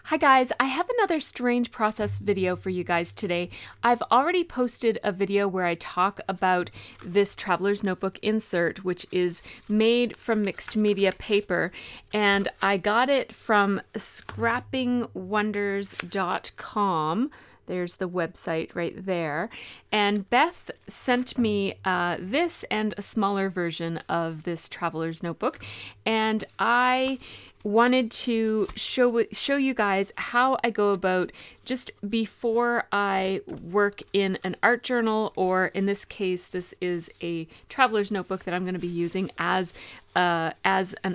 Hi guys, I have another strange process video for you guys today. I've already posted a video where I talk about this Traveler's Notebook insert, which is made from mixed media paper, and I got it from scrappingwonders.com. There's the website right there. And Beth sent me this and a smaller version of this Traveler's Notebook. And I wanted to show you guys how I go about just before I work in an art journal, or in this case, this is a Traveler's Notebook that I'm going to be using as an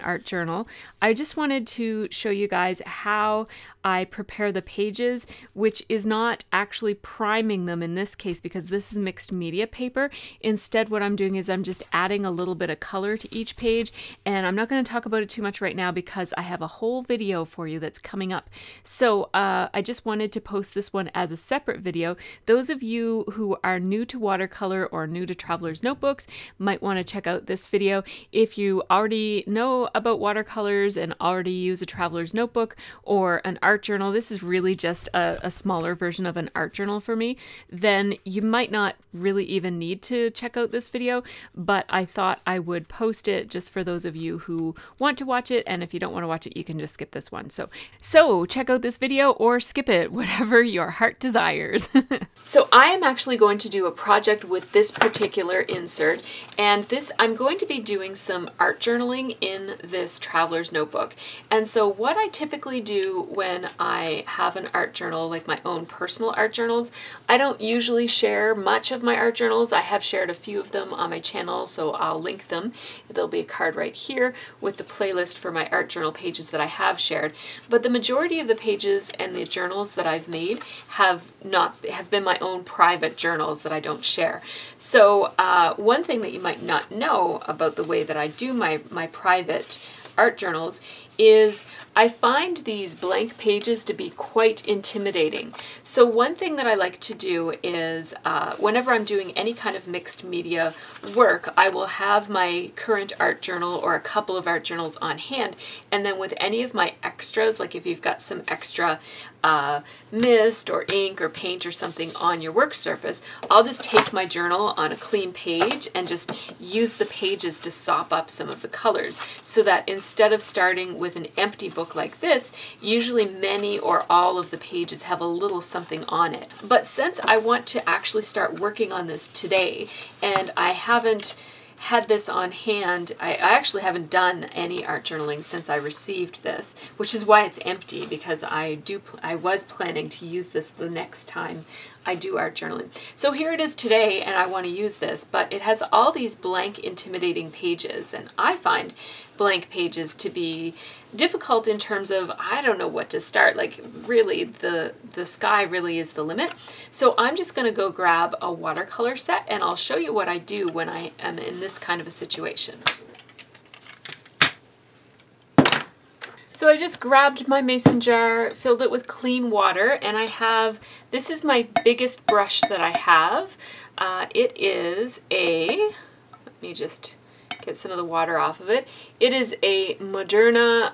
art journal. I just wanted to show you guys how I prepare the pages, which is not actually priming them in this case because this is mixed media paper. Instead, what I'm doing is I'm just adding a little bit of color to each page, and I'm not going to talk about it too much right now because I have a whole video for you that's coming up. So I just wanted to post this one as a separate video. Those of you who are new to watercolor or new to Traveler's Notebooks might want to check out this video. If you already know about watercolors and already use a Traveler's Notebook or an art journal, this is really just a smaller version of an art journal for me, then you might not really even need to check out this video, but I thought I would post it just for those of you who want to watch it, and if you don't want to watch it, you can just skip this one. So check out this video or skip it, whatever your heart desires. So I am actually going to do a project with this particular insert, and I'm going to be doing some art journaling in this Traveler's Notebook. And so what I typically do when I have an art journal, like my own personal art journals, I don't usually share much of my art journals. I have shared a few of them on my channel, so I'll link them. There'll be a card right here with the playlist for my art journal pages that I have shared. But the majority of the pages and the journals that I've made have been my own private journals that I don't share. So one thing that you might not know about the way that I do my private art journals is I find these blank pages to be quite intimidating. So one thing that I like to do is whenever I'm doing any kind of mixed media work, I will have my current art journal or a couple of art journals on hand, and then with any of my extras, like if you've got some extra mist or ink or paint or something on your work surface, I'll just take my journal on a clean page and just use the pages to sop up some of the colors, so that instead of starting with an empty book like this, usually many or all of the pages have a little something on it. But since I want to actually start working on this today, and I haven't had this on hand, I actually haven't done any art journaling since I received this, which is why it's empty, because I was planning to use this the next time I do art journaling. So here it is today, and I want to use this, but it has all these blank, intimidating pages, and I find blank pages to be difficult in terms of I don't know what to start. Like, really, the sky really is the limit. So I'm just going to go grab a watercolor set, and I'll show you what I do when I am in this kind of a situation. So I just grabbed my mason jar, filled it with clean water, and this is my biggest brush that I have. It is let me just get some of the water off of it. It is a Moderna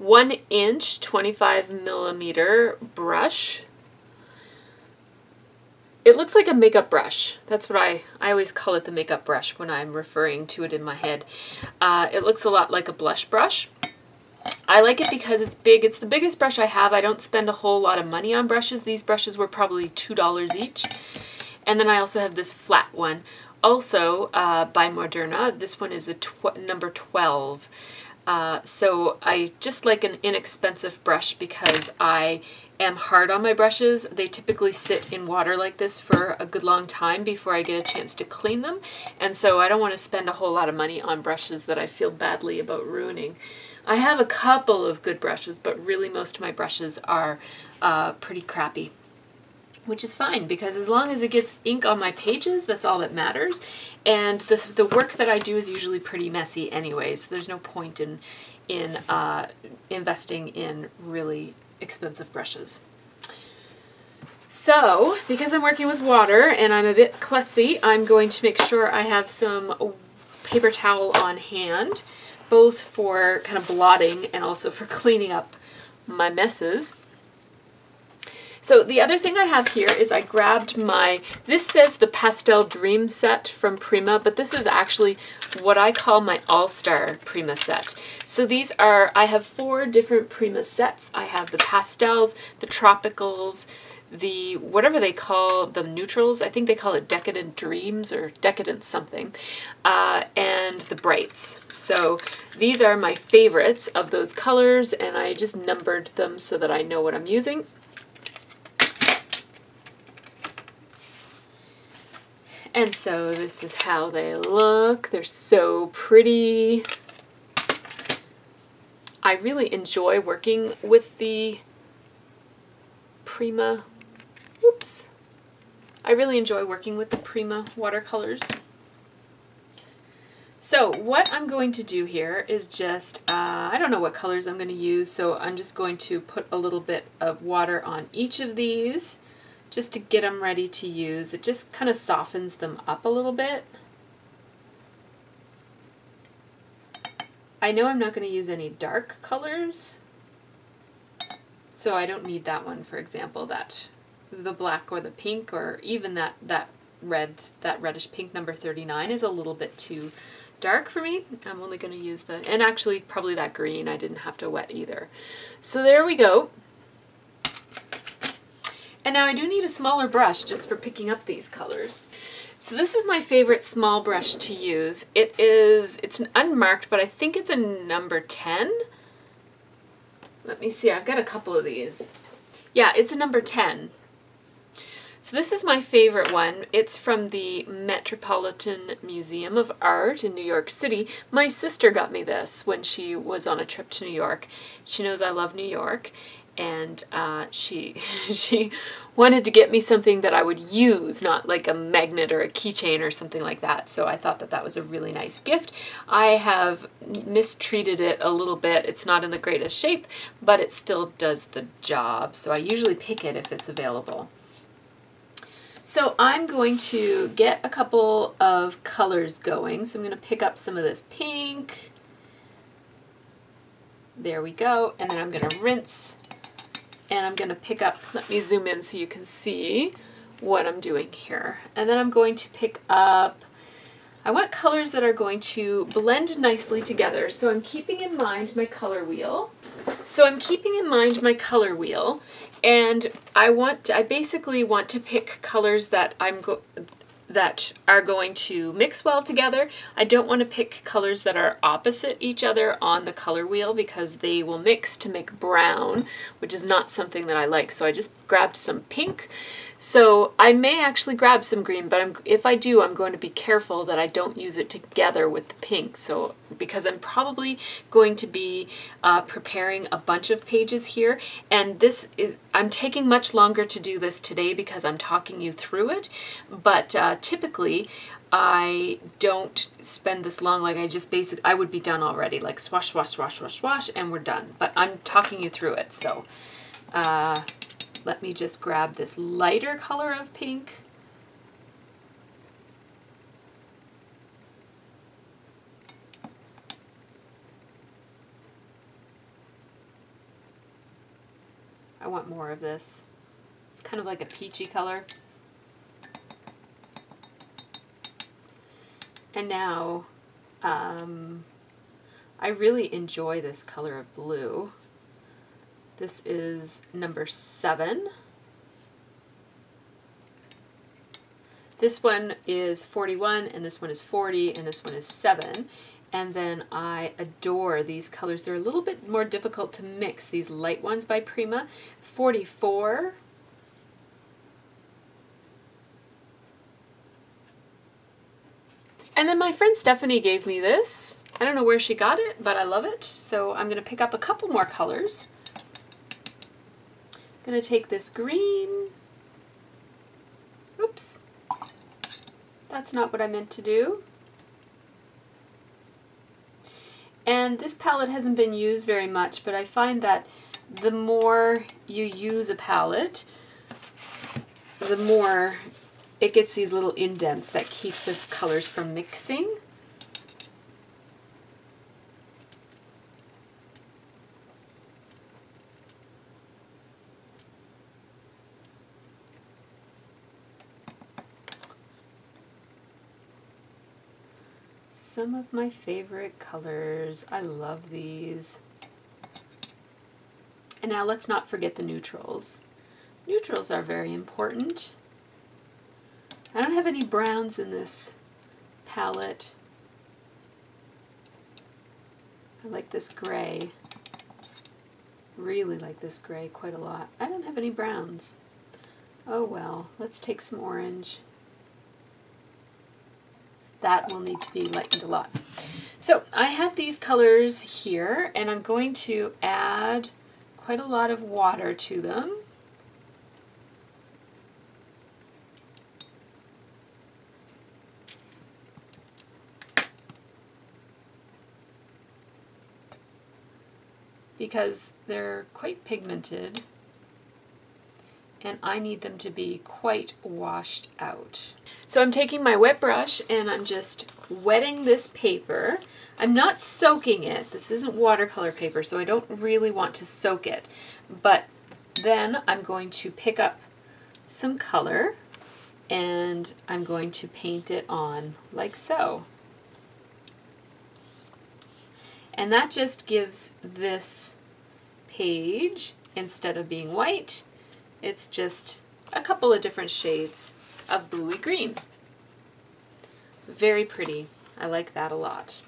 1-inch 25mm brush. It looks like a makeup brush. That's what I always call it, the makeup brush, when I'm referring to it in my head. It looks a lot like a blush brush. I like it because it's big. It's the biggest brush I have. I don't spend a whole lot of money on brushes. These brushes were probably $2 each. And then I also have this flat one, also by Moderna. This one is a number 12. So I just like an inexpensive brush because I am hard on my brushes. They typically sit in water like this for a good long time before I get a chance to clean them, and so I don't want to spend a whole lot of money on brushes that I feel badly about ruining. I have a couple of good brushes, but really most of my brushes are pretty crappy, which is fine because as long as it gets ink on my pages, that's all that matters. And the work that I do is usually pretty messy anyway, so there's no point in investing in really expensive brushes. So, because I'm working with water and I'm a bit klutzy, I'm going to make sure I have some paper towel on hand. both for kind of blotting and also for cleaning up my messes. So the other thing I have here is I grabbed this says the Pastel Dream set from Prima, but this is actually what I call my All-Star Prima set. So these are, I have 4 different Prima sets. I have the pastels, the tropicals, the whatever they call the neutrals, I think they call it Decadent Dreams or Decadent something, and the brights. So these are my favorites of those colors, and I just numbered them so that I know what I'm using. And so this is how they look. They're so pretty. I really enjoy working with the Prima, I really enjoy working with the Prima watercolors. So what I'm going to do here is just, I don't know what colors I'm going to use, so I'm just going to put a little bit of water on each of these just to get them ready to use. It just kind of softens them up a little bit. I know I'm not going to use any dark colors, so I don't need that one, for example, the black or the pink, or even that reddish pink number 39 is a little bit too dark for me. I'm only going to use and actually probably that green I didn't have to wet either. So there we go. And now I do need a smaller brush just for picking up these colors. So this is my favorite small brush to use. It's an unmarked, but I think it's a number 10. Let me see, I've got a couple of these. Yeah, it's a number 10. So this is my favorite one. It's from the Metropolitan Museum of Art in New York City. My sister got me this when she was on a trip to New York. She knows I love New York, and she wanted to get me something that I would use, not like a magnet or a keychain or something like that. So I thought that that was a really nice gift. I have mistreated it a little bit. It's not in the greatest shape, but it still does the job. So I usually pick it if it's available. So I'm going to get a couple of colors going. So I'm going to pick up some of this pink. There we go. And then I'm going to rinse. And I'm going to pick up, let me zoom in so you can see what I'm doing here. And then I'm going to pick up, I want colors that are going to blend nicely together. So I'm keeping in mind my color wheel. And I basically want to pick colors that that are going to mix well together. I don't want to pick colors that are opposite each other on the color wheel because they will mix to make brown, which is not something that I like. So I just grabbed some pink. So I may actually grab some green, but if I do, I'm going to be careful that I don't use it together with the pink. So because I'm probably going to be preparing a bunch of pages here, and I'm taking much longer to do this today because I'm talking you through it, but typically I don't spend this long. Like I would be done already, like swash, swash, swash, swash, swash, and we're done. But I'm talking you through it, so let me just grab this lighter color of pink. I want more of this. It's kind of like a peachy color. And now, I really enjoy this color of blue. This is number 7. This one is 41, and this one is 40, and this one is 7. And then I adore these colors. They're a little bit more difficult to mix, these light ones by Prima. 44. And then my friend Stephanie gave me this. I don't know where she got it, but I love it. So I'm going to pick up a couple more colors. I'm going to take this green. Oops. That's not what I meant to do. And this palette hasn't been used very much, but I find that the more you use a palette, the more it gets these little indents that keep the colors from mixing. some of my favorite colors. I love these. And now let's not forget the neutrals. Neutrals are very important. I don't have any browns in this palette. I like this gray. Really like this gray quite a lot. I don't have any browns. Oh well, let's take some orange. That will need to be lightened a lot. So I have these colors here, and I'm going to add quite a lot of water to them. Because they're quite pigmented and I need them to be quite washed out. So I'm taking my wet brush and I'm just wetting this paper. I'm not soaking it. This isn't watercolor paper, so I don't really want to soak it. But then I'm going to pick up some color and I'm going to paint it on like so. And that just gives this page, instead of being white, it's just a couple of different shades of bluey green. Very pretty. I like that a lot.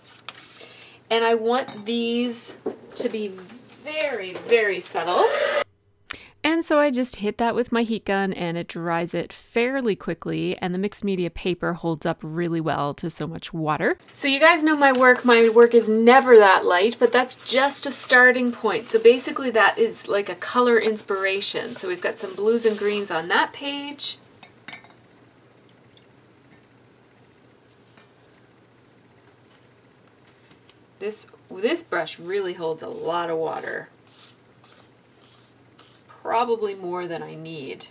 And I want these to be very, very subtle. And so I just hit that with my heat gun and it dries it fairly quickly, and the mixed media paper holds up really well to so much water. So you guys know my work. My work is never that light, but that's just a starting point. So basically that is like a color inspiration. So we've got some blues and greens on that page. This brush really holds a lot of water. Probably more than I need.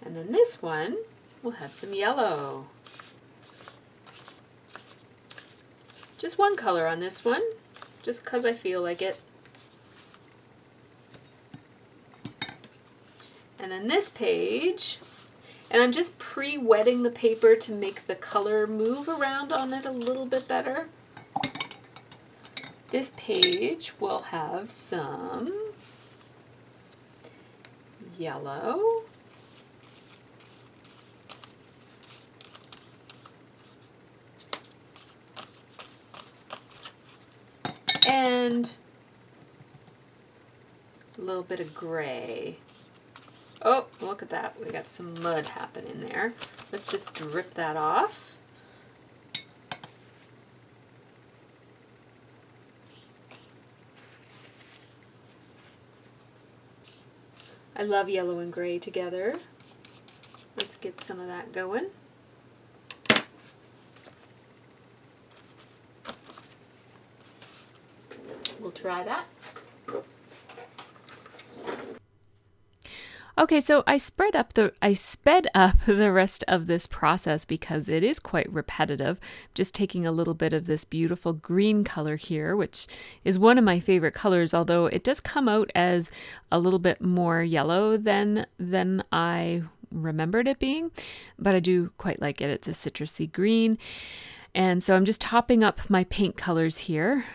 And then this one will have some yellow. Just one color on this one, just because I feel like it. And then this page, and I'm just pre-wetting the paper to make the color move around on it a little bit better. This page will have some yellow, and a little bit of gray. Oh, look at that. We got some mud happening there. Let's just drip that off. I love yellow and gray together. Let's get some of that going. We'll try that. Okay, so I sped up the rest of this process because it is quite repetitive. Just taking a little bit of this beautiful green color here, which is one of my favorite colors, although it does come out as a little bit more yellow than I remembered it being, but I do quite like it. It's a citrusy green. And so I'm just topping up my paint colors here.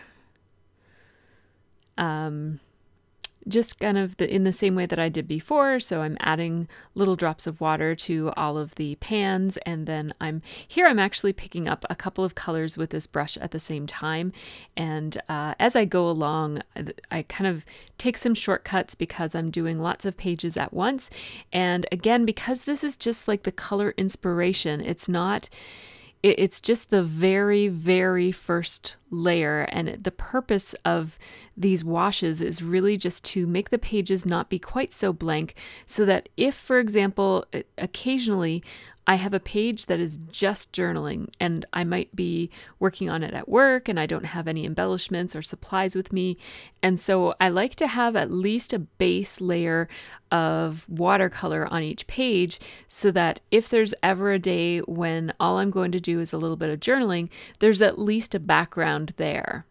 Just kind of in the same way that I did before. So I'm adding little drops of water to all of the pans, and then I'm actually picking up a couple of colors with this brush at the same time. And as I go along, I kind of take some shortcuts because I'm doing lots of pages at once. And again, because this is just like the color inspiration, it's just the very, very first layer, and the purpose of these washes is really just to make the pages not be quite so blank, so that if, for example, occasionally I have a page that is just journaling and I might be working on it at work and I don't have any embellishments or supplies with me, and so I like to have at least a base layer of watercolor on each page, so that if there's ever a day when all I'm going to do is a little bit of journaling, there's at least a background there.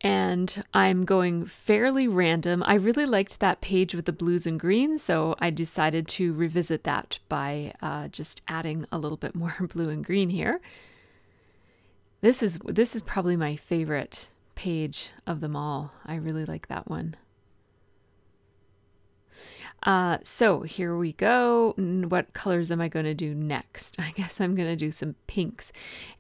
And I'm going fairly random. I really liked that page with the blues and greens, so I decided to revisit that by just adding a little bit more blue and green here. This is probably my favorite page of them all. I really like that one. So here we go. What colors am I going to do next? I guess I'm going to do some pinks.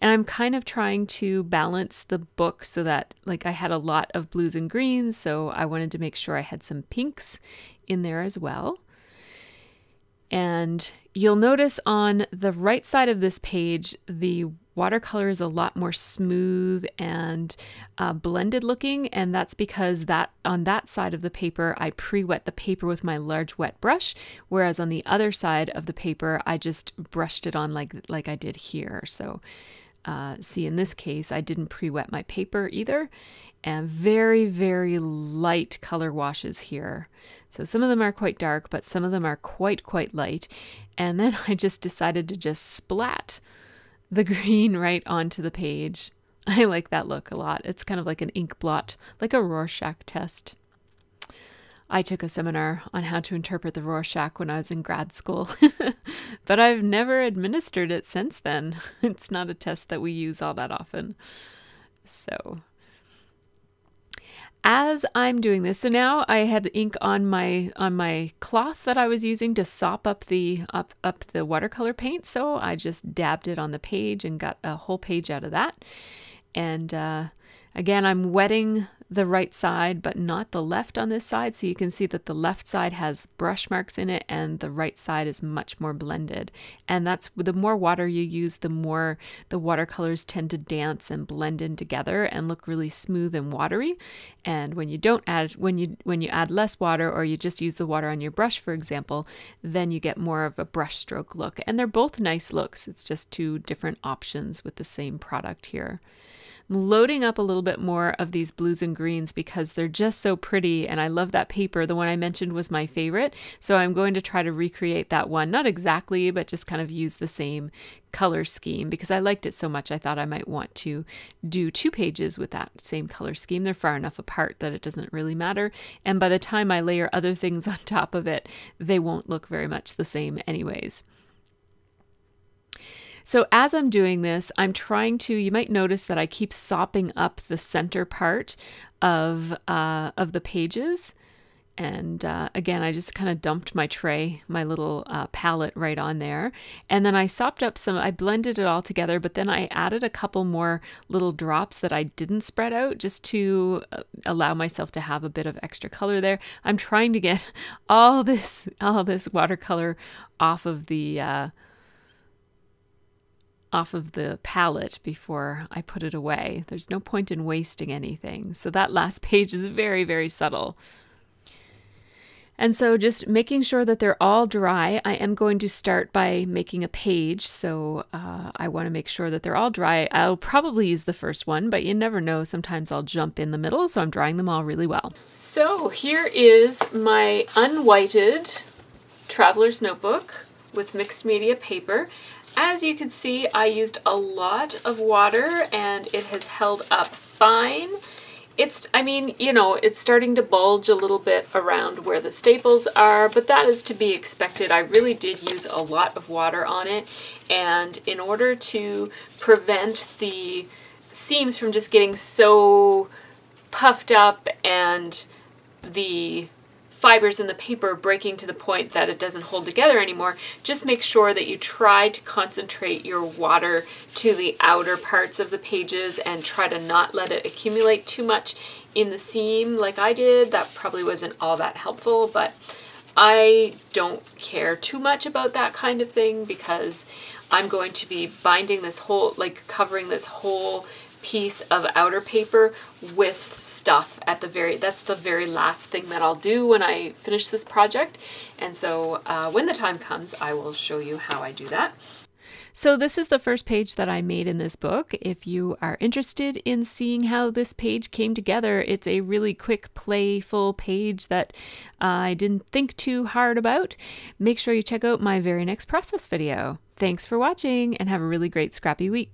And I'm kind of trying to balance the book so that, like, I had a lot of blues and greens, so I wanted to make sure I had some pinks in there as well. And you'll notice on the right side of this page, the watercolor is a lot more smooth and blended looking, and that's because on that side of the paper I pre-wet the paper with my large wet brush, whereas on the other side of the paper I just brushed it on like I did here. So see, in this case I didn't pre-wet my paper either, and very, very light color washes here. So some of them are quite dark, but some of them are quite light. And then I just decided to just splat the green right onto the page. I like that look a lot. It's kind of like an ink blot, like a Rorschach test. I took a seminar on how to interpret the Rorschach when I was in grad school, but I've never administered it since then. It's not a test that we use all that often. So as I'm doing this, so now I had ink on my cloth that I was using to sop up the watercolor paint. So I just dabbed it on the page and got a whole page out of that. And again, I'm wetting the right side, but not the left on this side. So you can see that the left side has brush marks in it and the right side is much more blended. And that's, the more water you use, the more the watercolors tend to dance and blend in together and look really smooth and watery. And when you don't add, when you add less water, or you just use the water on your brush, for example, then you get more of a brush stroke look. And they're both nice looks. It's just two different options with the same product here. I'm loading up a little bit more of these blues and greens because they're just so pretty, and I love that paper. The one I mentioned was my favorite, so I'm going to try to recreate that one. Not exactly, but just kind of use the same color scheme because I liked it so much I thought I might want to do 2 pages with that same color scheme. They're far enough apart that it doesn't really matter, and by the time I layer other things on top of it, they won't look very much the same anyways. So as I'm doing this, I'm trying to, you might notice that I keep sopping up the center part of the pages. And again, I just kind of dumped my tray, my little palette right on there. And then I sopped up some, I blended it all together, but then I added a couple more little drops that I didn't spread out just to allow myself to have a bit of extra color there. I'm trying to get all this watercolor off of the palette before I put it away. There's no point in wasting anything. So that last page is very, very subtle. And so just making sure that they're all dry, I am going to start by making a page. So I want to make sure that they're all dry. I'll probably use the first one, but you never know. Sometimes I'll jump in the middle, so I'm drying them all really well. So here is my unwhited traveler's notebook with mixed media paper. As you can see, I used a lot of water and it has held up fine. I mean, you know, it's starting to bulge a little bit around where the staples are, but that is to be expected. I really did use a lot of water on it, and in order to prevent the seams from just getting so puffed up and the fibers in the paper breaking to the point that it doesn't hold together anymore, just make sure that you try to concentrate your water to the outer parts of the pages and try to not let it accumulate too much in the seam like I did. That probably wasn't all that helpful, but I don't care too much about that kind of thing because I'm going to be binding this whole, like covering this whole piece of outer paper with stuff at the that's the very last thing that I'll do when I finish this project. And so when the time comes, I will show you how I do that. So this is the first page that I made in this book. If you are interested in seeing how this page came together, it's a really quick, playful page that I didn't think too hard about. Make sure you check out my very next process video. Thanks for watching and have a really great scrappy week.